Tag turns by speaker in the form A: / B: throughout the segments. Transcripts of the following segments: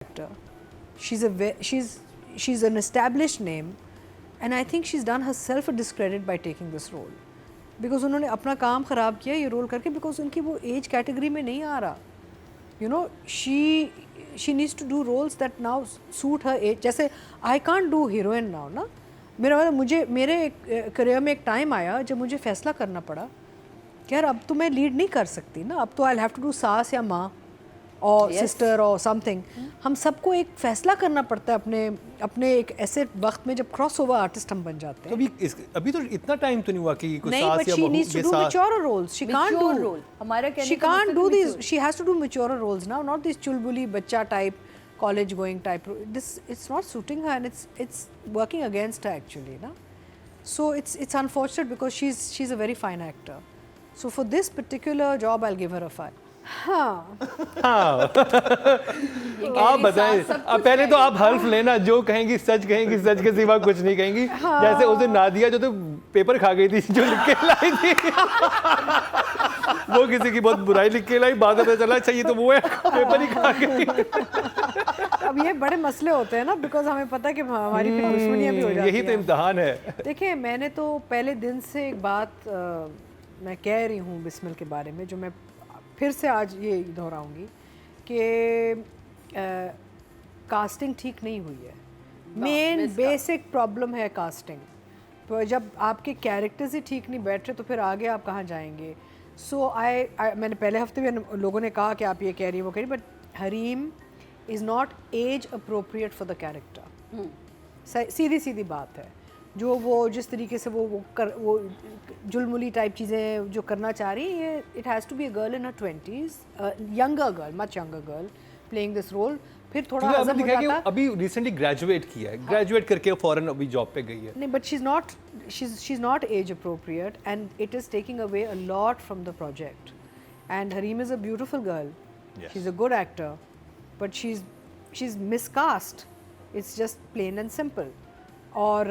A: actor. She's an established name, and I think she's done herself a discredit by taking this role. Because उन्होंने अपना काम ख़राब किया ये रोल करके, because उनकी वो एज कैटेगरी में नहीं आ रहा. You know, she needs to do roles that now suit her age. जैसे I can't do heroine now ना. मेरे करियर में एक टाइम आया जब मुझे फैसला करना पड़ा कि यार अब तो मैं लीड नहीं कर सकती ना, अब तो आई हैव टू डू सास या माँ और सिस्टर और समथिंग. हम सबको एक फैसला करना पड़ता है अपने एक ऐसे वक्त में जब क्रॉस ओवर आर्टिस्ट हम बन जाते हैं.
B: तो अभी तो इतना टाइम तो नहीं हुआ कि कोई
A: नहीं,
B: सास
A: but
B: या
A: she
B: बहू
A: needs to
B: के
A: do
B: साथ
A: mature roles. She can't
C: Mature
A: do
C: role. हमारा कहने
A: she
C: का
A: can't
C: मतलब
A: do these.
C: mature.
A: She has to do mature roles now, not these chulbuli bachcha type, college going type. It's not suiting her, and it's working against her actually, na. So it's unfortunate because she's a very fine actor. So for this particular job, I'll give her a 5. हाँ.
B: आप बताएं. अब पहले तो आप हल्फ लेना, जो कहेंगी सच के सिवा कुछ नहीं कहेंगी. जैसे उस दिन नादिया जो तो पेपर खा गई थी जो लिख के लाई थी वो किसी की बहुत बुराई लिख के लाई, बाद में पता चला अच्छा ये तो वो है, पेपर ही खा गई.
A: अब ये बड़े मसले होते हैं ना, बिकॉज हमें पता है कि हमारी फिर दुश्मनियाँ भी हो जाती हैं.
B: यही तो इम्तिहान है.
A: देखिए, मैंने तो पहले दिन से एक बात मैं कह रही हूँ बिस्मिल के बारे में, जो मैं फिर से आज ये दोहराऊंगी कि कास्टिंग ठीक नहीं हुई है. मेन बेसिक प्रॉब्लम है कास्टिंग. तो जब आपके कैरेक्टर्स ही ठीक नहीं बैठ रहे तो फिर आगे आप कहाँ जाएंगे. सो मैंने पहले हफ्ते में लोगों ने कहा कि आप ये कह रही हैं वो कह रही, but Hareem is not as appropriate for the character. सीधी बात है. जो वो जिस तरीके से वो जुलमुली टाइप चीज़ें जो करना चाह रही है, it has to be a girl in her 20s, younger girl, much younger girl playing this role. फिर थोड़ा हज़म हो जाता.
B: अभी रिसेंटली ग्रेजुएट किया है, ग्रेजुएट करके फॉरेन अभी जॉब पे गई है.
A: नहीं, but she's not age appropriate, and it is taking away a lot from the project. And Hareem is a beautiful girl.
B: Yes.
A: She's a good actor, but she's miscast. It's just plain and simple. Or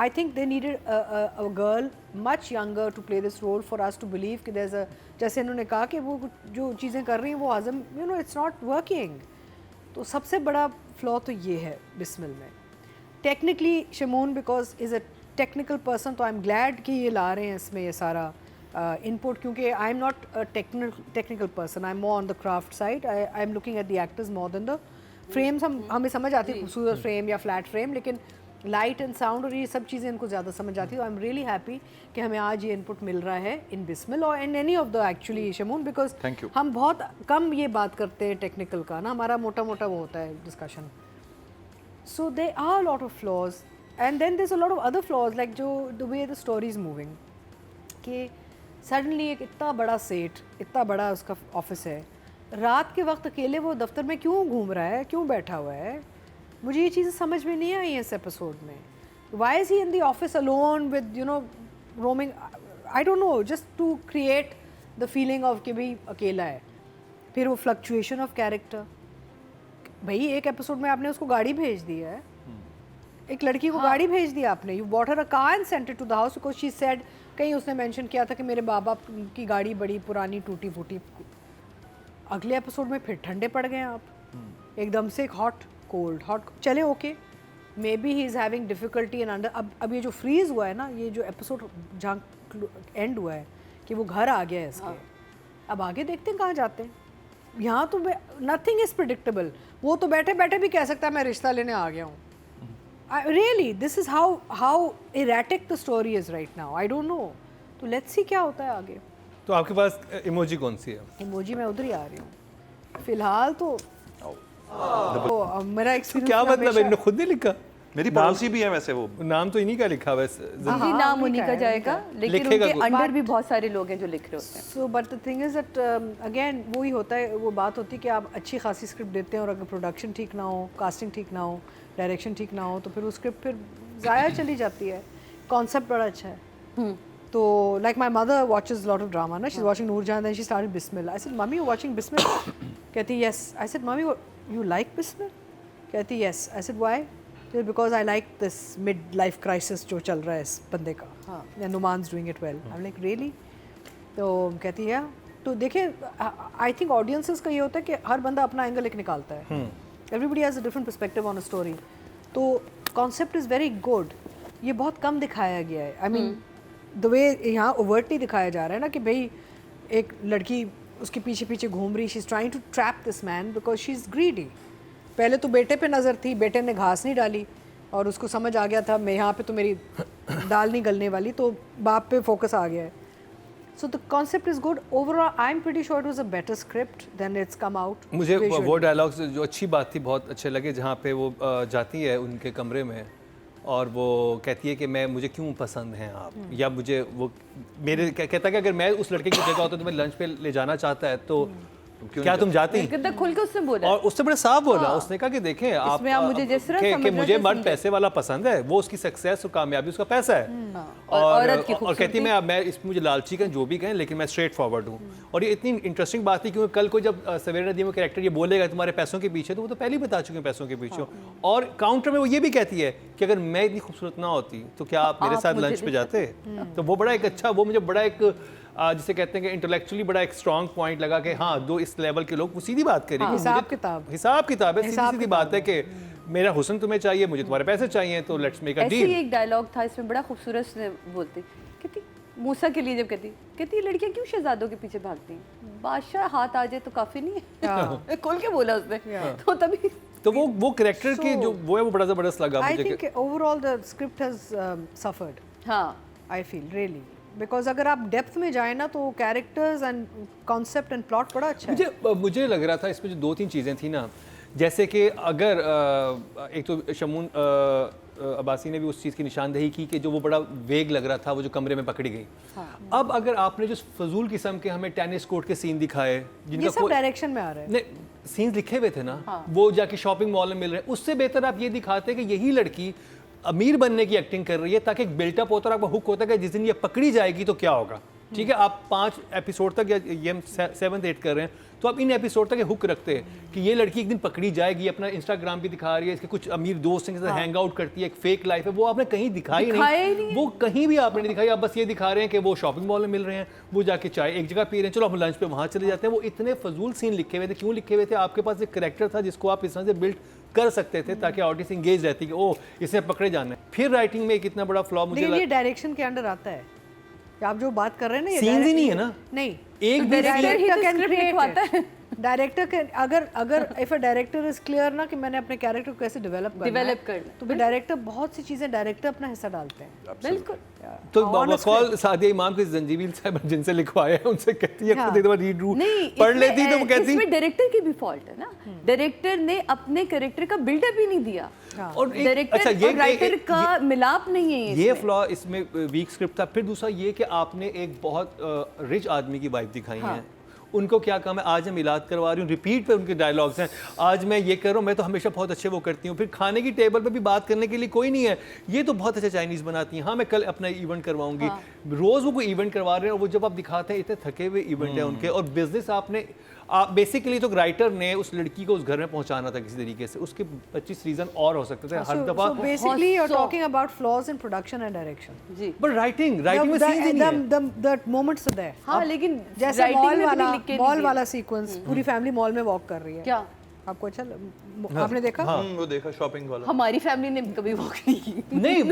A: I think they needed a girl much younger to play this role for us to believe कि there's a, जैसे इन्होंने कहा कि वो जो चीज़ें कर रही हैं वो हज़म, you know, it's not working. तो सबसे बड़ा फ्लॉ तो ये है बिस्मिल में. Technically Shamoon because is a technical person, तो आई एम ग्लैड कि ये ला रहे हैं इसमें ये सारा इनपुट, क्योंकि I am not a technical person. I am more on the craft side. I am looking at the actors more than the frames. हमें समझ आती है खूबसूरत फ्रेम या फ्लैट फ्रेम, लेकिन लाइट एंड साउंड और ये सब चीज़ें इनको ज़्यादा समझ आती है. तो आई एम रियली हैप्पी कि हमें आज ये इनपुट मिल रहा है इन बिस्मिल और in any of the actually Shamoon, because हम बहुत कम ये बात करते हैं टेक्निकल का ना, हमारा मोटा वो होता है discussion. So there are a lot of flaws, and then there's a lot of other flaws, like the way the story is moving. कि suddenly एक इतना बड़ा सेट, इतना बड़ा उसका ऑफिस है, रात के वक्त अकेले वो दफ्तर में क्यों घूम रहा है, क्यों बैठा हुआ है. मुझे ये चीज़ें समझ में नहीं आई इस एपिसोड में. Why is he in the office alone with, you know, roaming? I don't know, just to create the feeling of कि भाई अकेला है. फिर वो fluctuation of character. भाई एक एपिसोड में आपने उसको गाड़ी भेज दी है, एक लड़की को गाड़ी भेज दिया आपने. You bought her a car and sent it to the house because she said, कहीं उसने मेंशन किया था कि मेरे बाबा की गाड़ी बड़ी पुरानी टूटी फूटी. अगले एपिसोड में फिर ठंडे पड़ गए आप एकदम से. एक हॉट चले okay, may be he is having difficulty in under. अब ये जो फ्रीज़ हुआ है ना, ये जो एपिसोड जहाँ एंड हुआ है कि वो घर आ गया है इसके, अब आगे देखते हैं कहाँ जाते हैं. यहाँ तो नथिंग इज़ प्रिडिक्टेबल. वो तो बैठे बैठे भी कह सकता है मैं रिश्ता लेने आ गया हूँ. Really this is how erratic the story is right now. I don't know. तो लेट्स सी क्या होता है आगे.
B: तो आपके पास इमोजी कौन सी है?
A: इमोजी मैं उधर ही आ रही हूँ फिलहाल. तो मेरा एक्सपीरियंस
B: क्या मतलब है, इन्होंने खुद नहीं लिखा?
D: मेरी पड़ोसी भी है वैसे. वो
B: नाम तो इन्हीं का लिखा हुआ है.
C: जी, नाम उन्हीं का जाएगा, लेकिन उनके अंडर भी बहुत सारे लोग हैं जो लिख रहे होते हैं.
A: So but the thing is that again वही होता है, वो बात होती है कि आप अच्छी खासी स्क्रिप्ट देते हैं और अगर प्रोडक्शन ठीक ना हो, कास्टिंग ठीक ना हो, डायरेक्शन ठीक ना हो, तो फिर वो स्क्रिप्ट फिर ज़ाया चली जाती है. कॉन्सेप्ट बड़ा अच्छा है. तो like my mother watches lot of drama ना, she is watching Noorjahan, then she started Bismil. I said mummy you watching Bismil? कहती yes. I said mummy you like Bismil? कहती yes. I said why? Because I like this midlife crisis जो चल रहा है इस बंदे का, Numan's doing it well. I am like really? तो कहती है तो देखिए आई थिंक ऑडियंसेस का ये होता है कि हर बंदा अपना एंगल एक निकालता है, everybody has a different perspective on a story, तो कॉन्सेप्ट इज़ वेरी गुड, ये बहुत कम दिखाया गया है। आई मीन द वे यहाँ ओवर्टली दिखाया जा रहा है ना कि भाई एक लड़की उसके पीछे पीछे घूम रही, she is trying to trap this man because she is greedy. पहले तो बेटे पे नज़र थी, बेटे ने घास नहीं डाली और उसको समझ आ गया था मैं यहाँ पे तो मेरी दाल नहीं गलने वाली, तो बाप पे फोकस आ गया है। So the concept is good. Overall, I'm pretty sure it was a better script than it's come out.
B: मुझे
A: visually.
B: वो डायलॉग्स जो अच्छी बात थी बहुत अच्छे लगे, जहाँ पे वो जाती है उनके कमरे में और वो कहती है कि मुझे क्यों पसंद हैं आप, या मुझे वो मेरे कहता है कि अगर मैं उस लड़के की जगह होता तो मैं लंच पे ले जाना चाहता है तो क्या तुम जाती?
C: कितना खुल के उसने बोला
B: और उससे बड़े साफ बोला, उसने कहा कि देखें आप
C: मुझे जिस तरह
B: कि मुझे मर्द पैसे वाला पसंद है, वो उसकी सक्सेस और कामयाबी उसका पैसा है, और कहती है मैं इस मुझे लालची कहें जो भी कहें लेकिन मैं स्ट्रेट फॉरवर्ड हूँ। और ये इतनी इंटरेस्टिंग बात थी क्योंकि कल को जब सवेरा नदीम का कैरेक्टर ये बोलेगा तुम्हारे पैसों के पीछे, तो वो तो पहले ही बता चुके हैं पैसों के पीछे, और काउंटर में वो ये भी कहती है कि अगर मैं इतनी खूबसूरत ना होती तो क्या आप मेरे साथ लंच पे जाते? तो वो बड़ा एक अच्छा, वो मुझे बड़ा एक जिसे कहते हैं कि इंटेलेक्चुअली बड़ा एक स्ट्रॉन्ग पॉइंट लगा कि हाँ दो इस लेवल के लोग वो सीधी बात करेंगे,
A: हिसाब किताब
B: है, सीधी बात है कि मेरा हुस्न तुम्हें चाहिए, मुझे तुम्हारे पैसे चाहिए, तो लेट्स मेक अ डील।
C: ऐसे ही एक डायलॉग था इसमें बड़ा खूबसूरत से बोलती, कहती मूसा के लिए जब कहती लड़कियां क्यों शहजादों के पीछे भागती हैं, बादशाह हाथ आ जाए तो काफी नहीं है। खोल के बोला उसने, तो तभी
B: तो वो कैरेक्टर की जो वो है वो बड़ा जबरदस्त लगा मुझे।
A: I think overall the script has suffered,
C: हाँ
A: आई फील रियली, बिकॉज अगर आप डेप्थ में जाए ना तो characters and concept and plot बड़ा अच्छा है।
B: मुझे लग रहा था इसमें जो दो तीन चीज़ें थी ना, जैसे कि अगर एक तो शमून अब्बासी ने भी उस चीज़ की निशानदेही की कि जो वो बड़ा वेग लग रहा था वो जो कमरे में पकड़ी गई। अब अगर आपने जो फजूल किस्म के हमें टेनिस कोर्ट के सीन दिखाए
A: ये सब डायरेक्शन में आ रहा है,
B: नहीं सीन्स लिखे हुए थे ना, वो जाके शॉपिंग मॉल में मिल रहे हैं, उससे बेहतर आप ये दिखाते कि यही लड़की अमीर बनने की एक्टिंग कर रही है ताकि एक बिल्टअप होता है, आपको हुक होता है कि जिस दिन ये पकड़ी जाएगी तो क्या होगा। ठीक है, आप 5 एपिसोड तक या ये हम 7th 8th कर रहे हैं, तो आप इन एपिसोड तक हुक रखते हैं कि ये लड़की एक दिन पकड़ी जाएगी, अपना इंस्टाग्राम भी दिखा रही है, इसके कुछ अमीर दोस्त हैं के साथ हैंग आउट करती है, एक फेक लाइफ है, वो आपने कहीं दिखाई नहीं, वो कहीं भी आपने नहीं दिखाई। आप बस ये दिखा रहे हैं कि वो शॉपिंग मॉल में मिल रहे हैं, वो जाके चाय एक जगह पी रहे हैं, चलो हम लंच पे वहाँ चले जाते हैं। वो इतने फजूल सीन लिखे हुए थे, क्यों लिखे हुए थे? आपके पास एक करेक्टर था जिसको आप इस तरह से बिल्ड कर सकते थे ताकि ऑडियंस इंगेज रहती कि ओ इसे पकड़े जाना है। फिर राइटिंग में एक इतना बड़ा फ्लॉ मुझे
A: ये डायरेक्शन के अंडर आता है, आप जो बात कर रहे हैं ना, ये
B: सीन्स ही नहीं है ना,
A: नहीं
B: एक
A: डायरेक्टर कैन क्रिएट, डायरेक्टर के अगर if a director is clear ना कि मैंने अपने कैरेक्टर को कैसे डेवलप करना, तो फिर डायरेक्टर बहुत सी चीजें डायरेक्टर अपना हिस्सा डालते हैं।
C: बिल्कुल।
B: तो बकौल सादिया इमाम के जंजीबील साहब जिनसे लिखवाया है उनसे कहती है खुद एक बार रीड पढ़ लेती तो वो कहती
C: इसमें डायरेक्टर की भी फॉल्ट है ना, डायरेक्टर ने अपने कैरेक्टर का बिल्डअप ही नहीं दिया,
B: और
C: डायरेक्टर और राइटर का मिलाप नहीं है
B: ये फ्लॉ इसमें वीक स्क्रिप्ट था। फिर दूसरा ये कि आपने एक बहुत रिच आदमी की वाइफ दिखाई है, उनको क्या काम है, आज मैं मिलाद करवा रही हूँ, रिपीट पे उनके डायलॉग्स हैं, आज मैं ये कर रहा हूँ, मैं तो हमेशा बहुत अच्छे वो करती हूँ, फिर खाने की टेबल पे भी बात करने के लिए कोई नहीं है, ये तो बहुत अच्छा चाइनीज़ बनाती हैं, हाँ मैं कल अपना इवेंट करवाऊंगी। रोज़ वो कोई इवेंट करवा रहे हैं और वो जब आप दिखाते हैं इतने थके हुए इवेंट है उनके, और बिजनेस आपने बेसिकली तो राइटर ने उस लड़की को उस घर में पहुंचाना था किसी तरीके से, उसके 25 रीजन और हो सकते थे हर दफा।
A: Basically you are talking about flaws in production and direction जी,
B: बट राइटिंग में सीन्स नहीं है,
A: द मोमेंट्स आर देयर।
C: हां लेकिन
A: जैसे मॉल वाला सीक्वेंस, पूरी फैमिली मॉल में वॉक कर रही है, क्या आपको अच्छा आपने देखा?
D: वो देखा शॉपिंग वाला,
C: हमारी फैमिली ने कभी वॉक नहीं की।
B: नहीं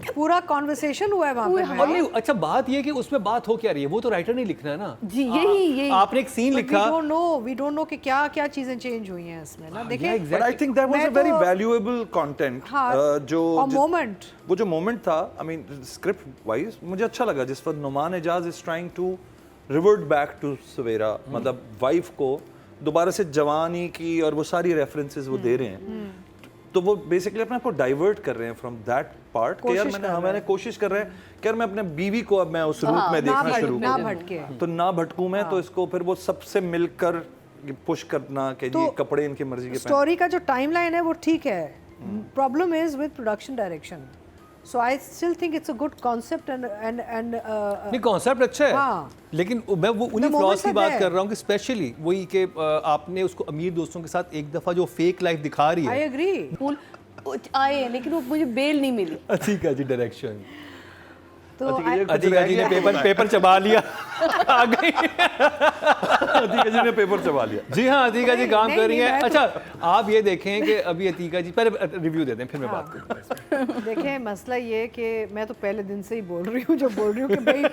A: पूरा कॉन्वर्सेशन हुआ है वहां पे।
B: और नहीं अच्छा बात ये कि उसमें बात हो क्या रही है, वो तो राइटर ने लिखना है ना
C: जी, यही
B: आपने एक सीन लिखा,
A: वी डोंट नो कि क्या चीजें चेंज हुई हैं इसमें ना। देखिए
D: but I think that was a very valuable content, जो
A: मोमेंट,
D: वो जो मोमेंट था, आई मीन स्क्रिप्ट वाइज मुझे अच्छा लगा जिस पर Numan Ejaz is trying to revert back to Savera, मतलब वाइफ को दोबारा से जवानी की और वो सारी रेफरेंसेस वो दे रहे हैं, तो वो बेसिकली अपने आप को डाइवर्ट कर रहे हैं फ्रॉम दैट पार्ट कि यार मैंने कोशिश कर रहे हैं कि यार मैं अपने बीवी को अब मैं उस रूप में देखना शुरू करूं, तो ना भटकूं मैं, तो इसको फिर वो सबसे मिलकर पुश करना कि जी कपड़े इनकी मर्जी के।
A: स्टोरी का जो टाइमलाइन है वो ठीक है, problem is with production direction, so I still think it's a good concept and
B: नहीं कॉन्सेप्ट अच्छा है, लेकिन मैं वो उन्हीं फ्लॉज की बात कर रहा हूँ कि स्पेशली वही कि आपने उसको अमीर दोस्तों के साथ एक दफा जो फेक लाइफ दिखा रही है,
A: I agree,
C: आए लेकिन वो मुझे बेल नहीं मिली।
B: ठीक है जी, डायरेक्शन
A: तो
B: अधिका जी ने पेपर चबा लिया आ गई।
D: अतिका जी ने पेपर चबा लिया।
B: जी हाँ, अतिका जी काम
A: नहीं,
B: कर रही
A: नहीं,
B: हैं।
A: मैं तो-
B: अच्छा आप ये देखें कि अभी अतिका जी पहले रिव्यू दे दें, फिर मैं बात करूँगा।
A: देखें मसला ये कि मैं तो पहले दिन से ही बोल रही हूँ कि भाई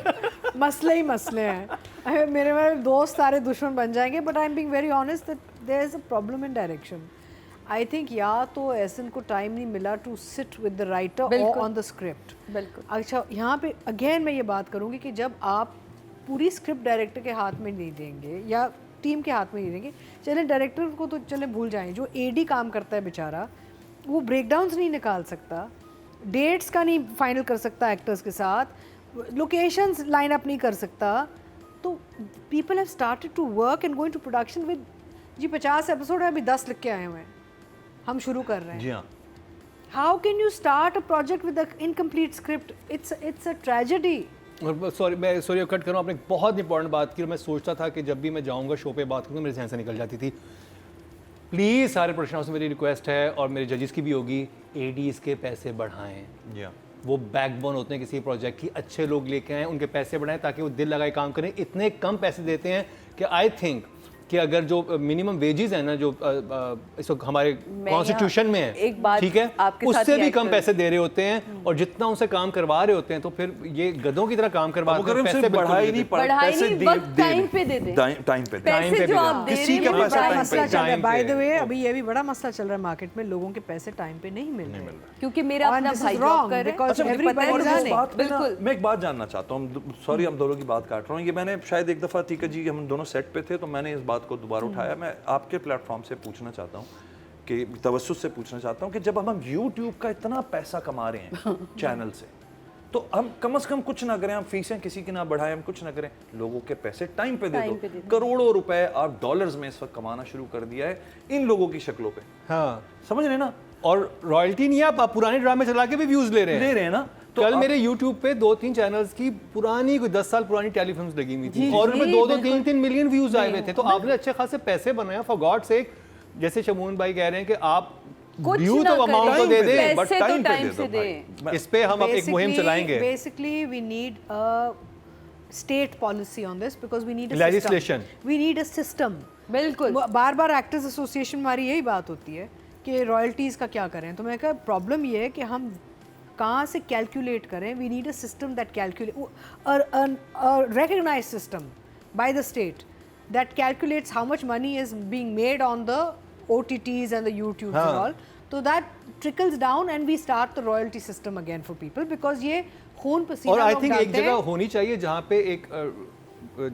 A: मसले ही मसले हैं। मेरे दोस्त सारे दुश्मन बन जाएंगे, but I am being very honest that there is a problem in direction. I think या तो एहसन को टाइम नहीं मिला to sit with the writer और ऑन द स्क्रिप्ट।
C: बिल्कुल।
A: अच्छा यहाँ पे अगेन मैं ये बात करूँगी कि जब आप पूरी स्क्रिप्ट डायरेक्टर के हाथ में नहीं देंगे या टीम के हाथ में नहीं देंगे, चलें डायरेक्टर को तो चलें भूल जाएं, जो एडी काम करता है बेचारा वो ब्रेकडाउन्स नहीं निकाल सकता, डेट्स का नहीं फाइनल कर सकता एक्टर्स के साथ, लोकेशंस लाइन अप नहीं कर सकता। तो people have started to work and going to production with Zee 50 episode है, अभी 10 लिख के आए हुए हैं, हम शुरू कर रहे हैं।
D: जी हाँ।
A: How can you start a project with incomplete script? It's a tragedy.
B: और सॉरी कट करूँ, आपने एक बहुत इंपॉर्टेंट बात की। मैं सोचता था कि जब भी मैं जाऊँगा शो पे बात करूँगा, मेरे जहन से निकल जाती थी। प्लीज़ सारे प्रोडक्शन हाउस में मेरी रिक्वेस्ट है और मेरे जजेस की भी होगी, एडीज़ के पैसे बढ़ाएं।
D: जी हाँ।
B: वो बैकबोन होते हैं किसी प्रोजेक्ट की, अच्छे लोग लेके आएँ, उनके पैसे बढ़ाएं ताकि वो दिल लगाए काम करें। इतने कम पैसे देते हैं कि आई थिंक कि अगर जो मिनिमम वेजेस है ना, जो इस वक्त हमारे कॉन्स्टिट्यूशन में है,
C: एक बात
B: ठीक है,
C: आपके साथ
B: उससे
C: ही
B: भी
C: ऐड
B: कम
C: करूं।
B: पैसे दे रहे होते हैं और जितना उनसे काम करवा रहे होते हैं, तो फिर ये गधों की तरह काम करवाते हैं। पैसे बिल्कुल
D: बढ़ाई
B: नहीं
D: नहीं,
B: देते।
C: बढ़ाई
D: पैसे
C: नहीं, वक्त टाइम पे दे दे।
D: टाइम पे दे।
B: टाइम पे
C: पैसे
B: भी
C: जो
B: दे।
C: आप दे
D: किसी
C: रहे
D: का
C: हैं, वो
D: पैसा
C: टाइम
D: टाइम
A: मसला
D: पे
A: चल रहा है,
B: टाइम
A: बाय द
B: पे।
A: वे अभी ये भी बड़ा मसला चल रहा है मार्केट में, लोगों के पैसे टाइम पे नहीं मिल रहे हैं।
C: क्योंकि मेरा
A: And
C: अपना
A: this is
C: भाई
A: wrong,
C: जॉब कर रहे
A: because
C: हैं, मुझे पता है
A: everybody
C: कि
A: is
C: वो
A: earning.
C: बात बिल्कुल।
D: मैं एक बात जानना चाहता हूँ, सॉरी हम दोनों की बात काट रहा हूँ, ये मैंने शायद एक दफ़ा अतिका जी हम दोनों सेट पे थे तो मैंने इस बात को दोबारा उठाया। मैं आपके प्लेटफॉर्म से पूछना चाहता हूँ कि तवज्जुह से पूछना चाहता हूँ कि जब हम YouTube का इतना पैसा कमा रहे हैं चैनल से, तो हम कम से कम कुछ ना करें, हम फीसें किसी की ना बढ़ाएं, हम कुछ ना करें, लोगों के पैसे टाइम पे दे
C: टाइम पे
D: दो।
C: दे दो।
D: करोड़ों रुपए आप डॉलर्स में इस वक्त कमाना शुरू कर दिया है इन लोगों की शक्लों पे,
B: हाँ,
D: समझ रहे हैं ना?
B: और रॉयल्टी नहीं है, आप पुराने ड्रामे चला के भी व्यूज ले रहे हैं।
D: ले रहे हैं ना?
B: तो कल
D: आप-
B: मेरे YouTube पे 2-3 चैनल्स की पुरानी कोई 10 साल पुरानी टेलीफिल्म्स लगी हुई थी
C: जी,
B: और उनमें
C: जी,
B: 2-2
C: बिल्कुल।
B: 3-3 मिलियन व्यूज आए हुए थे। तो आपने अच्छे खासे पैसे बनाया, फॉर गॉड सेक। जैसे शमून भाई कह रहे हैं कि आप
C: कुछ
B: ड्यू
C: ना
B: तो अमाउंट तो
C: करें,
B: दे दें,
D: but
C: पैसे तो
D: time पे
C: टाइम
D: दे
C: से
D: दो भाई।
C: दें।
B: इस पे हम अब एक मुहिम चलाएंगे।
A: Basically, we need a state policy on this because we need a
B: Legislation.
A: system. We need a system.
C: बिल्कुल।
A: बार बार एक्टर्स एसोसिएशन हमारी यही बात होती है कि रॉयल्टीज़ का क्या करें। तो मैं कहा प्रॉब्लम ये है कि हम कहाँ से कैलकुलेट करें। We need a system that calculate recognized system by the state that calculates how much money is being made on the OTTs and the YouTubes and all. So that trickles down and we start the royalty system again for people because ये खून पसीना
B: और आई
A: लोग
B: think एक
A: डालते
B: जगह
A: हैं।
B: होनी चाहिए जहाँ पे एक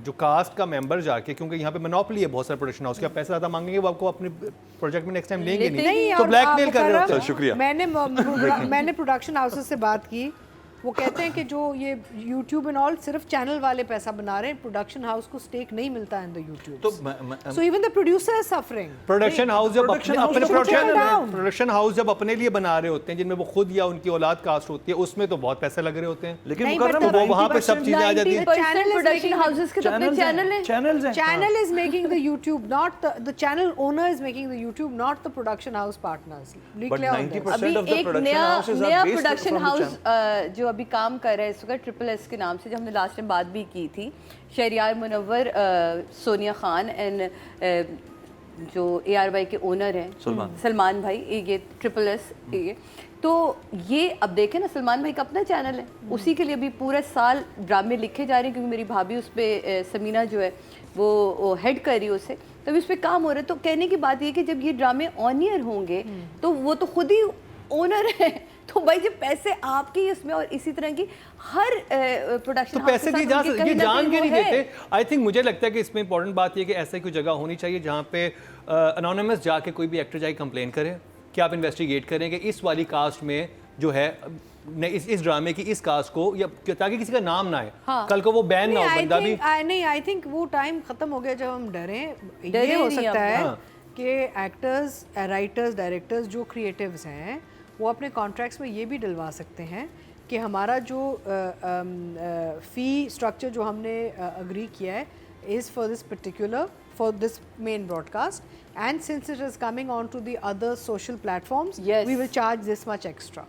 B: जो कास्ट का मेंबर जाके, क्योंकि यहाँ पे मोनोपोली है बहुत सारे प्रोडक्शन हाउस के, आप पैसे ज़्यादा मांगेंगे वो आपको अपने प्रोजेक्ट में नेक्स्ट टाइम लेंगे
C: लेते
B: नहीं, तो
A: और
B: ब्लैकमेल
A: आप
B: कर रहे
A: कर
B: होते हैं।
D: शुक्रिया।
A: मैंने प्रोडक्शन हाउसेस से बात की, वो कहते हैं कि जो ये YouTube एंड ऑल सिर्फ चैनल वाले पैसा बना रहे हैं, प्रोडक्शन हाउस को स्टेक नहीं मिलता इन द YouTube.
D: तो
A: So even the producer is suffering.
B: Production house जब
D: production
B: अपने
D: house
B: अपने
D: तो कुछ channel है।
B: प्रोडक्शन हाउस जब अपने लिए बना रहे होते हैं, जिनमें वो खुद या उनकी औलाद कास्ट होती है, उसमें तो बहुत पैसे लग रहे होते हैं।
D: लेकिन
A: नहीं,
D: मुकर्रम
A: but
B: वो वहाँ पे सब चीजें आ जाती हैं।
C: 90% प्रोडक्शन हाउसेस के तो अपने चैनल हैं।
D: चैनल्स हैं।
A: Channel is making the YouTube, not the channel owner is making the YouTube, not the production house partners. Be
D: But
A: clear on
D: 90%
A: this.
C: अभी
D: of the
C: एक
D: production houses are
C: नया
D: based
C: production
D: from the
C: house जो अभी काम कर रहा है इस वक्त ट्रिपल एस के नाम से, जो हमने लास्ट टाइम बात भी की थी, शहरियार मुनव्वर, सोनिया खान एंड जो ARY के ओनर हैं सलमान भाई, ये ट्रिपल एस, ये तो ये अब देखें ना, सलमान भाई का अपना चैनल है, उसी के लिए अभी पूरा साल ड्रामे लिखे जा रहे हैं क्योंकि मेरी भाभी उस पर समीना जो है वो हेड कर रही है उसे, तो अभी उस पर काम हो रहा है। तो कहने की बात ये कि जब ये ड्रामे ऑन ईयर होंगे तो वो तो खुद ही ओनर है, तो भाई जब पैसे आपके ही इसमें, और इसी तरह की हर प्रोडक्शन
B: तो पैसे दिए जा सकते, ये जान के नहीं देते। आई थिंक मुझे लगता है कि इसमें इंपॉर्टेंट बात ये है कि ऐसी कोई जगह होनी चाहिए जहाँ पे अनोनिमस जाके कोई भी एक्टर जाके कंप्लेन करे कि आप इन्वेस्टिगेट करें कि इस वाली कास्ट में जो है इस ड्रामे की इस कास्ट को, या ताकि किसी का नाम ना आए, कल को वो बैन ना हो बंदा भी।
A: नहीं, आई थिंक वो टाइम खत्म हो गया जब हम डरें।
C: डरे
A: ये हो
C: नहीं
A: सकता
C: अब।
A: है
B: हाँ। कि
A: एक्टर्स, राइटर्स, डायरेक्टर्स जो क्रिएटिव्स हैं वो अपने कॉन्ट्रैक्ट्स में ये भी डलवा सकते हैं कि हमारा जो फ़ी स्ट्रक्चर जो हमने अग्री किया है is for this particular, for this main broadcast, and since it is coming on to the other social platforms
C: Yes.
A: We will charge this much extra.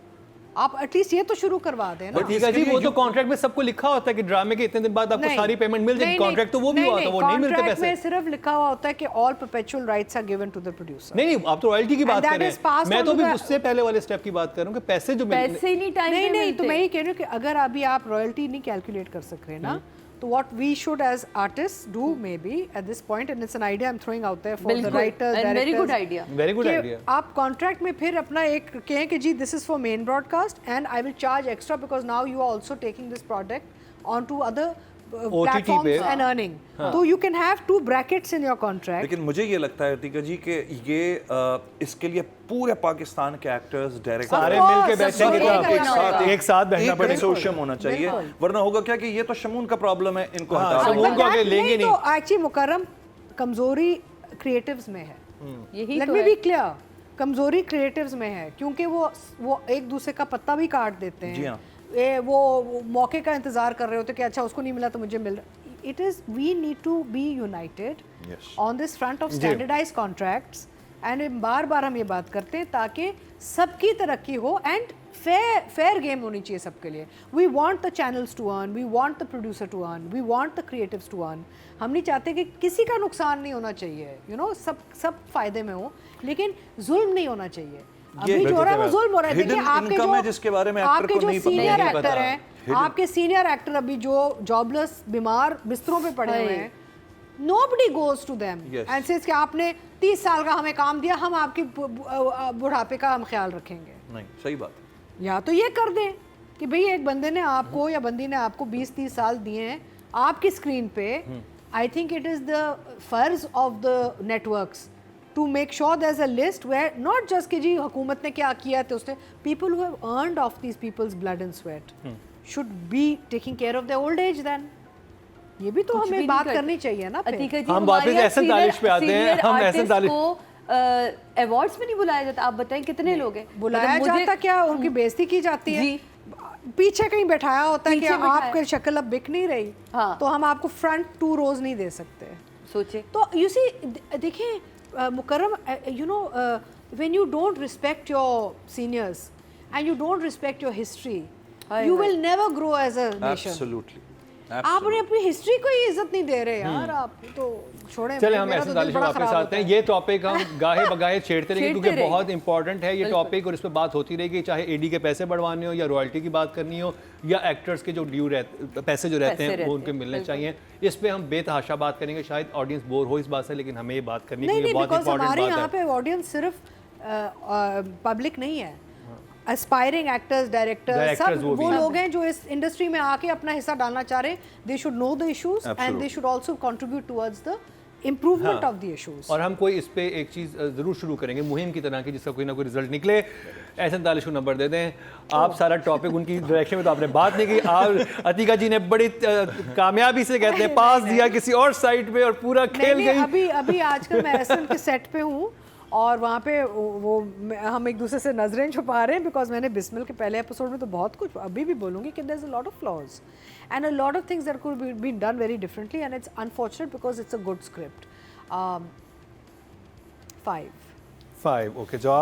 A: आप एटलीस्ट ये तो शुरू करवा दें ना।
B: ठीक है जी, वो तो कॉन्ट्रैक्ट में सबको लिखा होता है कि ड्रामे के इतने दिन बाद आपको सारी पेमेंट मिल जाएगी। कॉन्ट्रैक्ट तो वो भी हुआ था, वो नहीं मिलते पैसे।
A: में सिर्फ लिखा हुआ होता है कि all perpetual rights are given to the producer.
B: नहीं नहीं, आप तो रॉयल्टी की बात कर रहे हैं, मैं तो भी उससे पहले वाले स्टेप की बात कर रहा हूँ कि पैसे जो
C: पैसे नहीं टाइम
A: नहीं नहीं, तो मैं ये कह रही हूँ कि अगर अभी आप रॉयल्टी नहीं कैलकुलेट कर सक रहे ना, तो what we should as artists do maybe at this point, and it's an idea I'm throwing out there for the writers, directors,
C: very good idea,
B: very good idea।
A: आप कॉन्ट्रैक्ट में फिर अपना एक कहें कि जी this is for main broadcast and I will charge extra because now you are also taking this product onto other platforms and earning. So you can have two brackets in your contract.
D: लेकिन मुझे ये लगता है टीका जी कि ये इसके लिए पूरे पाकिस्तान के एक्टर्स, डायरेक्टर
B: सारे मिलके बैठेंगे, एक साथ बैठना पड़ेगा,
D: कंसोर्शियम होना चाहिए, वरना होगा क्या कि ये तो शमून का प्रॉब्लम है, इनको हटा दो।
B: शमून को आगे लेंगे नहीं।
A: तो एक्चुअली मुकर्रम कमजोरी क्रिएटिव्स में है,
C: यही
A: लेट मी बी क्लियर, कमजोरी क्रिएटिव्स में है, क्योंकि वो एक दूसरे का पत्ता भी काट देते हैं।
D: जी हाँ।
A: वो मौके का इंतजार कर रहे होते कि अच्छा उसको नहीं मिला तो मुझे मिल रहा। It is we need to be united on this front of standardised contracts and बार बार हम ये बात करते हैं ताकि सबकी तरक्की हो एंड फेयर गेम होनी चाहिए सबके लिए। We want the channels to earn, we want the producer to earn, we want the creatives to earn. हम नहीं चाहते कि किसी का नुकसान नहीं होना चाहिए, यू नो, सब फायदे में हो, लेकिन जुल्म नहीं होना चाहिए। अभी जो हो रहा है वो जुल्म हो रहा है। देखिए आपके जो सीनियर एक्टर हैं, आपके सीनियर एक्टर अभी जो जॉबलेस बीमार बिस्तरों पे पड़े हुए हैं, nobody goes to them and says कि आपने 30 साल का हमें काम दिया, हम आपकी बुढ़ापे का हम ख्याल रखेंगे।
D: नहीं, सही बात।
A: या तो ये कर दें कि भाई एक बंदे ने आपको या बंदी ने आपको 20-30 साल दिए हैं आपकी स्क्रीन पे, I think it is the फर्ज of the networks to make sure there's a list where not just कि जी हुकूमत ने क्या किया तो उसने, people who have earned off these people's blood and sweat should be taking care of their old age then। ये भी तो हमें बात करनी चाहिए ना।
B: हम वापस एहसन दानिश पे आते हैं। हम एहसन दानिश को
C: अवार्ड्स में नहीं बुलाया जाता। आप बताएं कितने लोग हैं
A: बुलाया जाता, क्या उनकी बेइज्जती की जाती है, पीछे कहीं बैठाया होता है कि आपकी शक्ल अब बिक नहीं रही, तो हम आपको फ्रंट 2 रोज नहीं दे सकते।
C: सोचे
A: तो यू सी, देखिए मुकर्रम, you know, when you don't respect your seniors and you don't respect your history, you will never grow as a nation.
D: Absolutely.
A: आपने अपनी हिस्ट्री को ही इज्जत नहीं दे रहे यार, आप तो छोड़ें।
B: चले हम ऐसे दानिश वापस आते हैं। ये टॉपिक हम गाहे बगाहे छेड़ते रहेंगे क्योंकि बहुत इंपॉर्टेंट है ये टॉपिक, और इस पर बात होती रहेगी, चाहे एडी के पैसे बढ़वाने हो या रॉयल्टी की बात करनी हो या एक्टर्स के जो ड्यू रहते पैसे जो रहते हैं वो उनके मिलने चाहिए। इस पे हम बेतहाशा बात करेंगे, शायद ऑडियंस बोर हो इस बात से, लेकिन हमें ये बात करनी है, बहुत इंपॉर्टेंट बात है।
A: हमारे यहाँ पे ऑडियंस सिर्फ पब्लिक नहीं है, एस्पायरिंग एक्टर्स, डायरेक्टर्स, सब वो लोग हैं जो इस इंडस्ट्री में आके अपना हिस्सा डालना चाह रहे हैं। They should know the issues and they should also contribute towards the improvement of the issues.
B: और हम कोई इस पे एक चीज़ ज़रूर शुरू करेंगे मुहिम की तरह की, जिसका कोई ना कोई रिजल्ट निकले। ऐसे दानिश को नंबर दे दें आप। सारा टॉपिक उनकी डायरेक्शन में तो आपने बात नहीं की। आप अतीका जी ने बड़ी कामयाबी से कहते हैं पास दिया किसी और साइड पे और पूरा खेल गई।
A: अभी आजकल मैं एसएन के सेट पे हूँ और वहाँ पे वो हम एक दूसरे से नजरें छुपा रहे हैं, बिकॉज मैंने बिस्मिल के पहले एपिसोड में तो बहुत कुछ, अभी भी बोलूँगी कि there is a lot of flaws and a lot of things that could be done very differently and it's unfortunate because it's a good script. 5
B: okay, जवाब